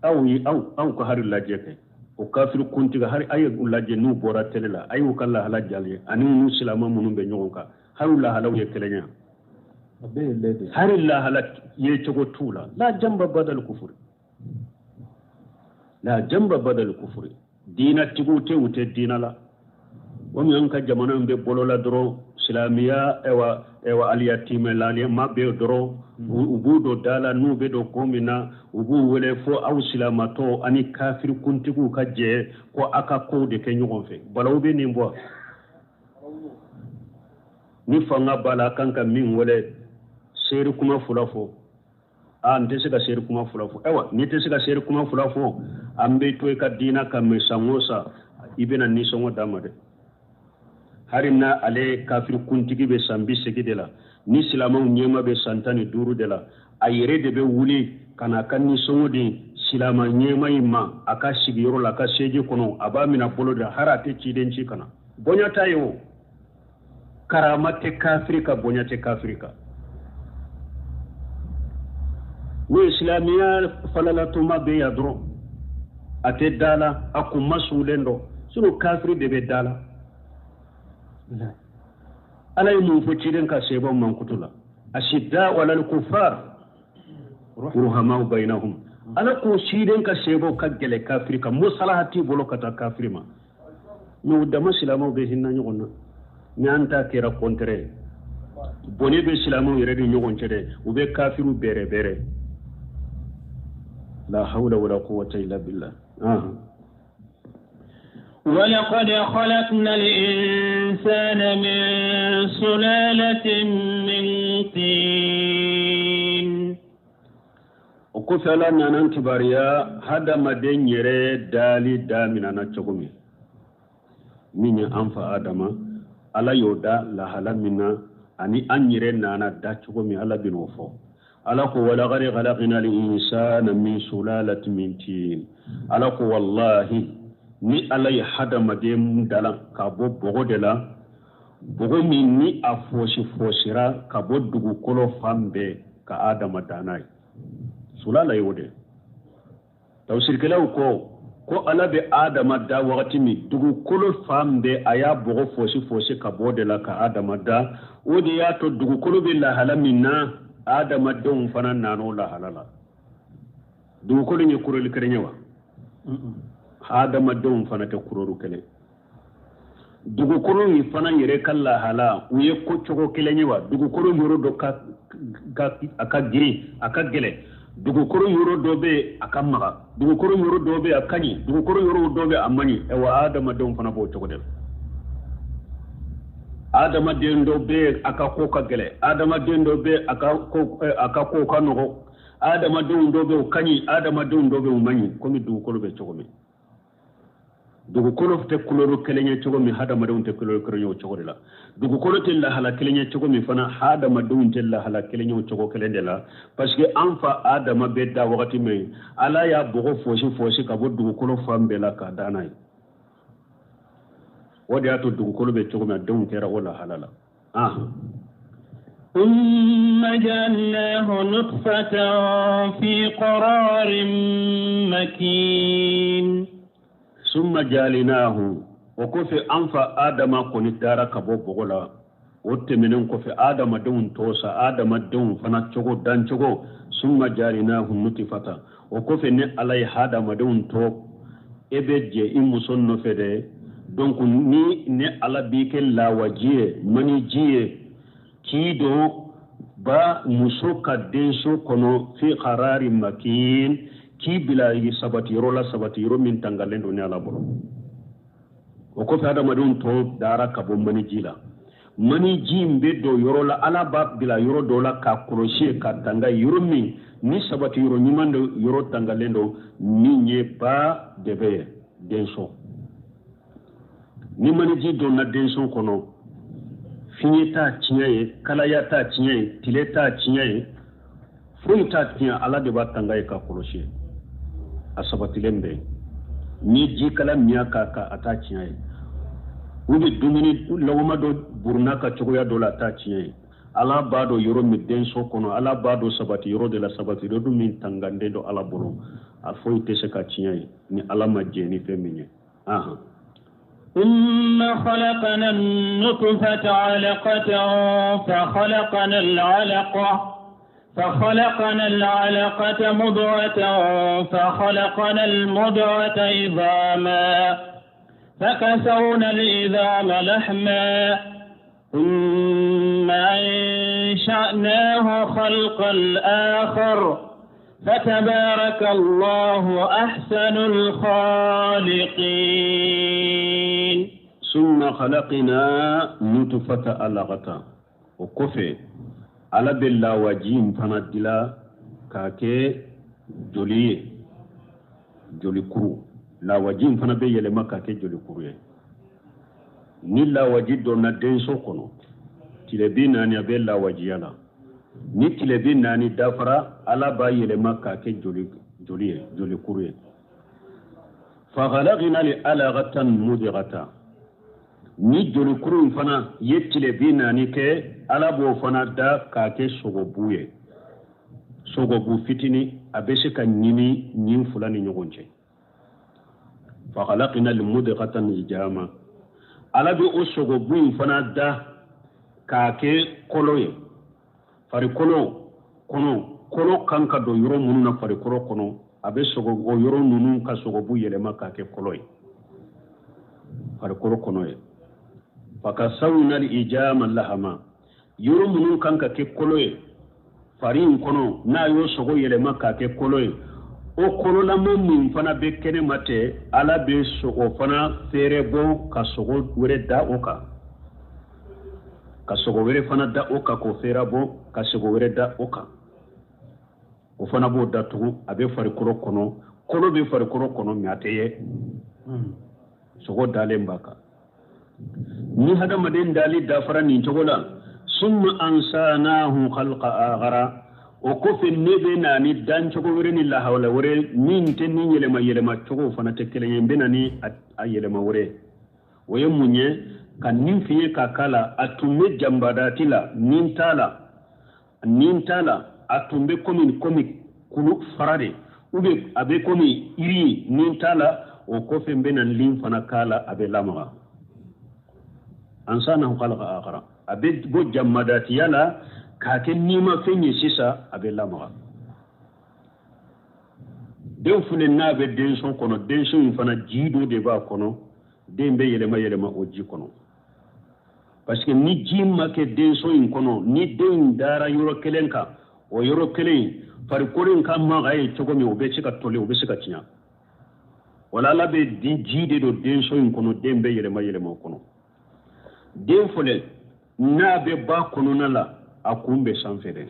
aw ko hari laje kay o kafir kunti ga hari ay laje nu bora telela ay ko kala halajalye ani nu silama munum be nyogon ka harula halaw ye kelenya hari Allah halak ye chogo tula la jamba badal kufri dina tigute ute dina la woni anka jamana be bolola doro islamiya ewa aliyatime lani mabbe doro ubudo dala nube do komina ubu wele fo aw silamato ani kafir kuntigu kaje ko aka ko de kenyon fe balawbe ni mbo ni fanga bala kanka min wele seri kuma fulafo ante se ka seri kuma fulafo ewa ni te se ka seri kuma fulafo ambe to ka dina kam sangosa ibena ni songo damade harina ale kafir kuntigi be sambi segidela ni silama nyema be santani duru dela ayere de be wuli kana kanni songo di silama nyema imma aka sigiro la ka seje kono abamina bolo da harate cidenci kana bonyata yo karamate kafirika bonyate kafirika we islamiya falalatuma be yadro ate dala akuma sulendo sunu kafiri de be dala ala yi fo ciden ka sebo man kutula ashidda wal kufar ruhama bainahum ala ko ciden ka sebo ka gele kafiri ka musalahati bolo kata kafiri ma no dama silamo be hinna nyogonna nyanta kera kontre boni be silamo yere de nyogon cede ube kafiru bere la hawla wala quwwata illa billah ولقد خلقنا الإنسان من سلالة من طين وكفلا نانتباريا هذا مدين يري دالي دامنا نتشغمي min ye an fa adama ala y'o da lahala min na ani an yɛrɛ nana da cogo min ala bin'o fɔ ala ko walaqad khalaqna al-insana min sulalatin min tin ala ko wallahi ni ala ye hadamaden dalan ka bɔ bɔgɔ de la bɔgɔ min ni a fosira ka bɔ dugukolo fan bɛɛ ka adama danna ye sulala y'o de tawsirkɛlaw ko ala bɛ adama da wagati min dugukolo fan bɛɛ a y'a bɔgɔ fosi ka bɔ de la ka adama da o de y'a to dugukolo bɛ lahala min na adamadenw fana nan'o lahala la dugukolo ye kuroli kelen ye wa adamadenw fana tɛ kurolu kelen dugukolo in fana yɛrɛ ka lahala u ye ko cogo kelen ye wa dugukolo yɔrɔ dɔ a ka girin a ka gɛlɛn dugukolo yɔrɔ dɔ bɛ a ka maga dugukolo yɔrɔ dɔ bɛ a ka ɲi dugukolo yɔrɔ dɔ bɛ a man ɲi wa adamadenw fana b'o cogo de la adamaden dɔ bɛ a ka ko ka gɛlɛn adamaden dɔ bɛ a ka ko ka nɔgɔ adamadenw dɔ bɛ o ka ɲi adamadenw dɔ bɛ o man ɲi komi dugukolo bɛ cogo min dugukolo tɛ kuloro kelen ye cogo min hadamadenw tɛ kuloro kelen ye o cogo de la dugukolo tɛ lahala kelen ye cogo min fana hadamadenw tɛ lahala kelen ye o cogo kelen de la parce que an fa adama bɛ da wagati min ala y'a bɔgɔ fosi ka bɔ dugukolo fan bɛɛ la k'a da n'a ye o de y'a to dugukolo bɛ cogo min a denw kɛra o lahala la ثم جعلناه نطفة في قرار مكين ثم جعلناه وكفي أنفا آدم كوني دارا كبو بغلا وتمنن كفي آدم دون توسا آدم دون فنا تشوغو دان تشوغو ثم جعلناه نطفة وكفي ني علي آدم دون تو إبجي إمسون نفده donc ni ne ala bike la wajiye mani jiye kido ba muso ka denso kono fi qarari makin ki bila yi sabati yoro min tangalen do ne ala bolo o ko fa adama don to dara ka bo mani jila mani jimbe do yoro la ala ba bila yoro do la ka crochet ka tanga yoro min ni sabati yoro nyimando yoro tangalen do ni nye ba debe denso ni maniji donna denson kono fiɲɛ t'a tiɲɛ ye kalaya t'a tiɲɛ ye tile t'a tiɲɛ ye foyi t'a tiɲɛ ala de b'a tanga ye ka kɔlɔsi a sabatilen bɛ ni ji kala miya k'a kan a t'a tiɲɛ ye u bɛ dumuni lawuma dɔ buruna ka cogoya dɔ la a t'a tiɲɛ ye ala b'a dɔn yɔrɔ min denso kɔnɔ ala b'a dɔn sabati yɔrɔ de la sabati yɔrɔ min tanganden dɔ ala bolo a foyi tɛ se ka tiɲɛ ye ni ala ma jɛ ni fɛn min ye ثم خلقنا النطفة علقة فخلقنا العلقة مضغة فخلقنا المضغة عظاما فكسونا العظام لحما ثم أنشأناه خلقا آخر فتبارك الله أحسن الخالقين ثم خلقنا نطفة علقة وكفي على بالله وجيم فندلا كاكي جولي كرو لا وجيم فنبي لما كاكي جولي كرو نلا وجد ندين سوكونو تلبينا نبي لا وجيانا ni tilebi nani dafara ala ba yelema ka ke joli kuru fa khalaqna li alaqatan mudighata ni joli kuru fana ye tilebi nani ke ala bo fana da ka ke sogobu fitini abese ka nyimi nyim fulani nyogonje fa khalaqna li mudighatan ijama ala bi o sogobu fana da ka ke koloye farikolo kono kanka do yoro munu na farikolo kono abe sogo o yoro nunu ka sogo bu yelema ka ke koloy farikolo kono ye fakasawna al-ijama lahama yoro munu kanka ke koloy farin kono na yo sogo yelema ka ke koloy o kono la mun fana be kene mate ala be sogo fana fere bo ka sogo were da oka ka sogo were fana da oka ko fera bo ka sogo were da oka o fana bo da tugu abe farikolo kono be farikolo kono mi ateye sogo dale mbaka ni hada maden dali dafara ni togola summa ansanahu khalqa aghara o ko fe nebe nani dan cogo wore ni la hawla wore min ten ni yele ma cogo fana tekele yembe nani ayele ma wore woye munye kan nin fiye ka kala atume jambadatila nintala atumbe komi kulu farade ube abe komi iri nintala o ko fe mbe nan lin fana kala abe lamaga ansanahu khalqa akhara abe bo jammadati yala kake nima fenye sisa abe lamaga den fune na be den son kono den son fana jido de ba kono den be yelema o ji kono parce que ni jimma ke den son kono ni den dara yoro kelenka o yoro kelen fari korin kan ma gaye chogo mi obe chika tole obe chika tinya wala la be di jide do den son kono den be yelema kono den fule na be ba kono nala akumbe sanfere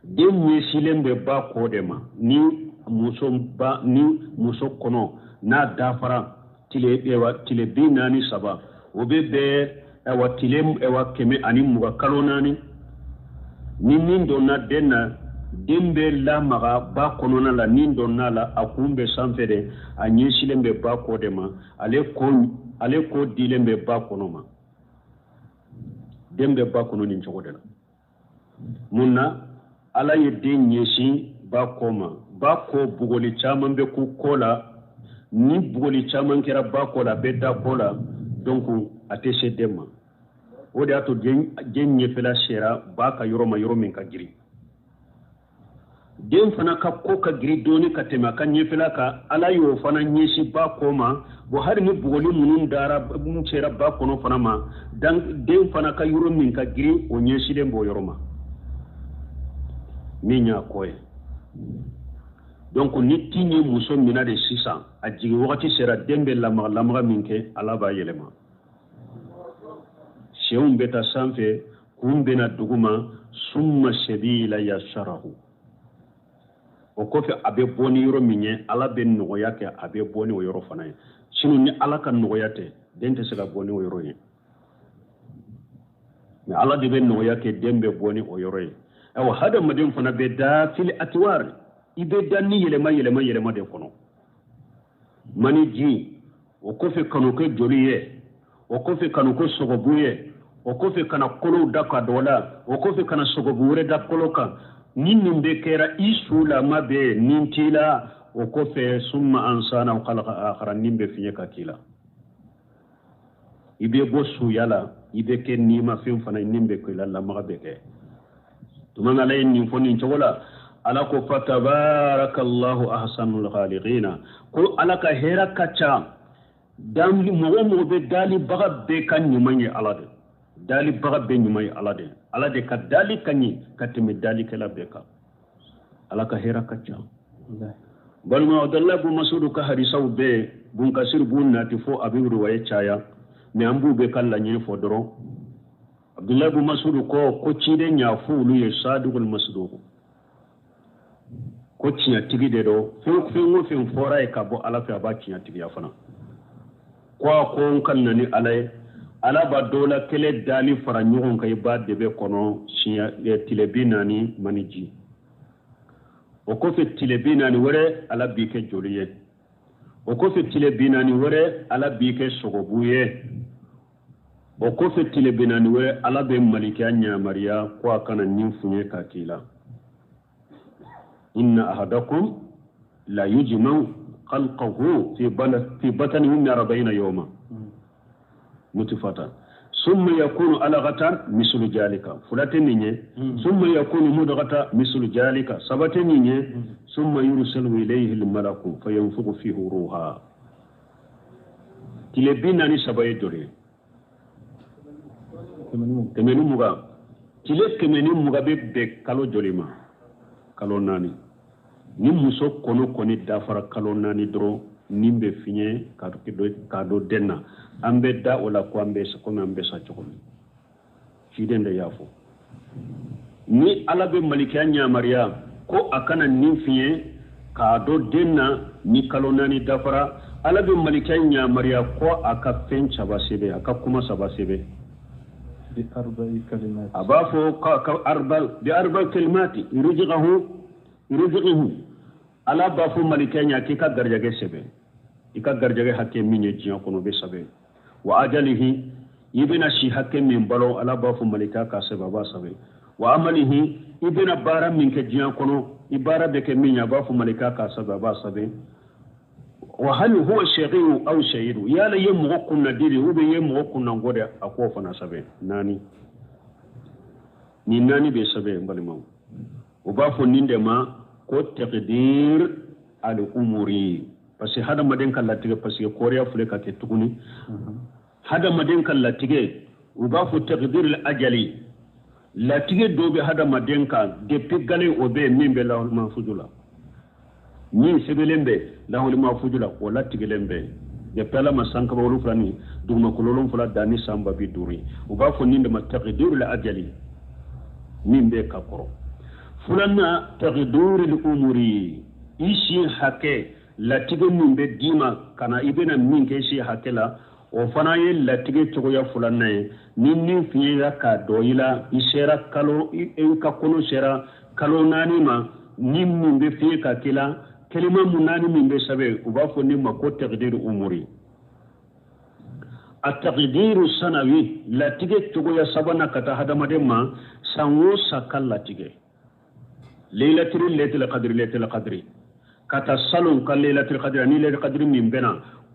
den yesilembe ba kodema ni muso kono na dafara tile binani saba obebe ewa tilem ewa keme ani muga kalonani nindo na denna dembe la maga ba kono na la nindo na la akumbe sanfere anyesilembe ba kodema ale ko dilembe ba kono ma dembe ba kono ni chogodela munna ala ye den nyesi ba koma ba ko bugoli chaman be ku kola ni bugoli chaman kera ba kola be da kola donc atese demma odi ato gen nyefela shera ba ka yoro min ka giri den fana ka ko ka giri doni ka tema kan nyefela ka ala yo fana nyesi ba koma bo har ni bugoli munun dara mun shera ba kono fana ma dan den fana ka yoro min ka giri o nyesi den bo yoroma minya koye donc ni tinye muso mina de sisan a jigi wakati sera dembe lamaga minke ala ba yelema shewun beta sanfe kumbena duguma summa sabila yasharahu o kofe abe boni yoro minye ala be nogoya ke abe boni o yoro fana sinu ni ala kan nogoya te dente sega boni o yoro ye mais ala de be nogoya ke dembe boni o yoro ye awa hada madin fana be da fil atwar ibe danni yelema de kono mani ji o kofe kanu ke joliye o kofe kanu ko sogobuye o kofe kana kolo daka dola o kofe kana sogobure da koloka ninnin be kera isula mabe nintila o kofe summa ansana khalaqa akhara nimbe fiye kakila ibe bosu yala ibe ke nima fim fana nimbe ko la magabe ke tumanga lay nin foni chogola ala ko fatabarakallahu ahsanul khaliqina ko ala ka hera kacha dam mo be dali baga be kan nyumanye ala de dali baga be nyumanye ala de ka dali kanyi katimi dali kala be ka ala ka hera kacha balma abdullah bu masud ka harisaw be bun kasir bun nati fo abiru waye chaya me ambu be kala nyi fo doro abdullah bu masud ko chide nya fulu ye sadugul masduq ko cinya tigi de do fin fora e kabo ala fa ba cinya tigi ya fana ko kan nani ala ba dola kele dali fara nyogon kay ba de be kono cinya e tilebinani maniji o ko fe tilebinani wore ala bi ke joliye o ko fe tilebinani wore ala bi ke sogobuye o ko fe tilebinani wore ala be malika nya mariya ko kana nyinfunye kakila inna ahadakum la yujma'u khalqahu fi batni ummi 40 yawma nutfatan summa yakunu alaqatan mislu jalika fulateninye summa yakunu mudghata mislu jalika sabateninye summa yursalu ilayhi almalaku fayanfukhu fihi ruha tilebina ni sabaye dore kemenu muga tile kemenu muga be kalo jolima kalo nani ni muso kono koni dafara kalo nani dro nimbe finye kado denna ambe da wala ko ambe sa chokomi fidende yafo ni ala be malika nya maria ko akana nin finye kado denna ni kalo nani dafara ala be malikan ya mariya ko aka fen chaba sebe aka kuma saba sebe bi arba'i kalimat abafo ka arba kalimati yurjiquhu ala bafo malikan ya ki ka garjage sebe ika garjage hakke minye jiya kono be sabe wa ajalihi ibina shi hakke min balo ala bafo malika ka sebe ba sabe wa amalihi ibina bara min ke jiya kono ibara be ke minya bafo malika ka sebe ba sabe wa hal huwa shay'u aw shay'u ya la yemu kunna diri ube yemu kunna ngode akofa na sabe nani ni nani be sabe mbalima ubafo ninde ma ko taqdir al umuri parce que hada maden kan latige parce que korea fule ka ke tuguni hada maden kan latige ubafo taqdir al ajali latige dobe hada maden kan depuis gale obe mimbe la mahfuzula ni sebelembe lahul mahfuzula ko latige lembe de pela masanka bawlu fulani duma kololon fula dani samba bi duri ubafo ninde ma taqdir al ajali mimbe ka koro fulana taqdir al umuri ishi hake latige mimbe dima kana ibena minke ishi hake la o fana ye latige cogoya fulana ye ni fiye ka doyila isera kalo en ka kono sera kalo nani ma ni mimbe fiye ka kila kelima munani mimbe sabe ubafo ni ma ko taqdir umuri التقدير السنوي لا تيجي تقول يا سبنا كتا هذا مدما سانو سكال لا تيجي ليلة القدر كتا سالون كال ليلة القدر ني ليلة القدر من بنا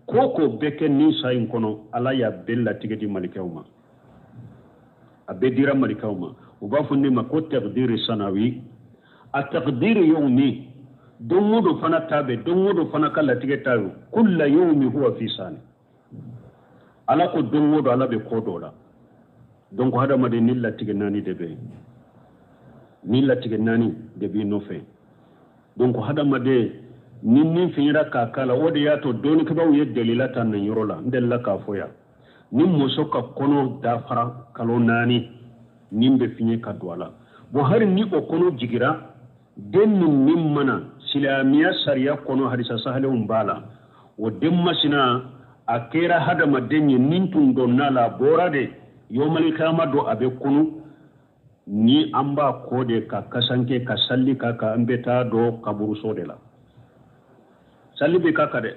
كوكو بك ني ساين كونو على يا بل لا تيجي دي مالكيوما أبديرا مالكيوما وبافني ما كو تقدير السنوي التقدير يومي دمودو فنا تابي دمودو فنا كال لا تيجي تابي كل يوم هو في سنة ala ko dongodo ala be kodola donc hada made ni latige nani debe no fe donc hada made ni finira ka kala wode yato doni ka bawo yedde lilata nan yorola ndel la ka foya ni mosoka kono da fara kalo nani nimbe finye ka dwala bo har ni ko kono jigira den nim mana silamiya sariya kono hadisa sahale umbala o demma sina akera hada madenye nintun donna la borade yomali kama do abe kunu ni amba kode ka kasanke ka salli ka ambeta do kaburu sodela salli be kaka de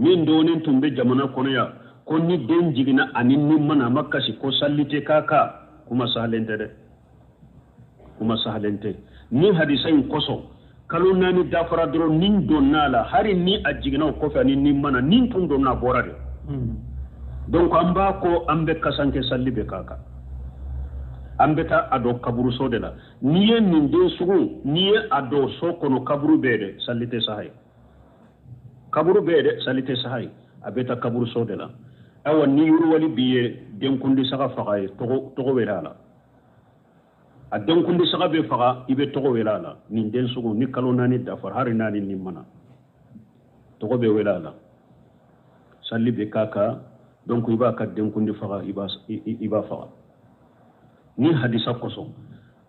min do nintun be jamana kono ya ko ni den jigina anin ni mana makasi ko sallite kaka kuma sahalente ni hadisai koso kalo nani dafara dro nin donna la hari ni ajigina ko fa ni mana nin tun donna borade donc amba ko ambe kasanke sallibe kaka ambe ta ado kaburu sodela ni yen nin de sugu ni ado sokono kaburu bede sallite sahay abeta kaburu sodela awa ni yuru wali biye den kundi saka faqay togo welala a donkundi saga be faga ibe togo welala nin den sugu ni kalo nani dafar hari nani ni mana togo be welala salli be kaka donc iba ka donkundi faga iba faga ni hadisa koso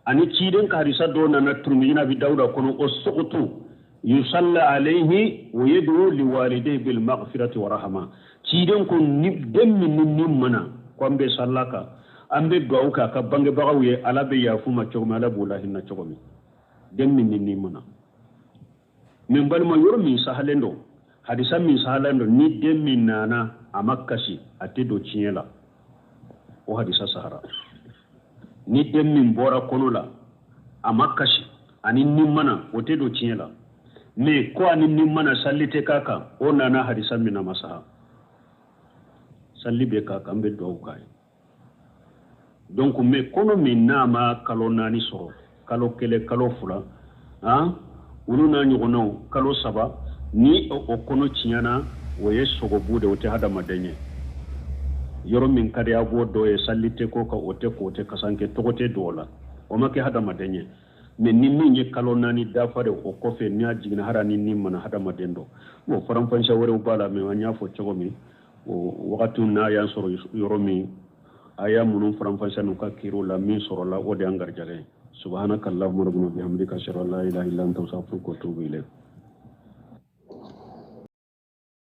ani ciden ka hadisa do na turmina bi dauda kono o suqtu yusalla alayhi wa yad'u liwalidayhi bil maghfirati wa rahma ciden ko ni dem ni mana ko ambe sallaka ambe duaw ka bange bagawe ala be yafuma chogma ala bula hinna chogomi dem ni mana min balma yoro min sahalendo hadisa min sahalendo ni dem min nana amakashi atedo chiela o hadisa sahara ni dem min bora konola amakashi ani ni mana otedo chiela me ko ani ni mana sallite kaka o nana hadisa min amasaha salli be kaka ambe duaw kai donc me kono min nama kalo nani soro kalo kele kalo fula ulu na nyugono kalo saba ni o kono chinyana woye sogo bude wote hada madenye yoro min kade abo do e sallite ko ka ote ko te kasanke togote dola o make hada madenye me nimmi nye kalo nani dafare o kofe nya jigina hada ni mana hada madendo mo faram fansha wore ubala me wanya fo chogomi o wakati na yan soro yoro mi aya munun faram fansha no ka kiro la min soro la ode angar jale subhanakallahumma rabbana bihamdika ashhadu an la ilaha illa anta astaghfiruka wa atubu ilayk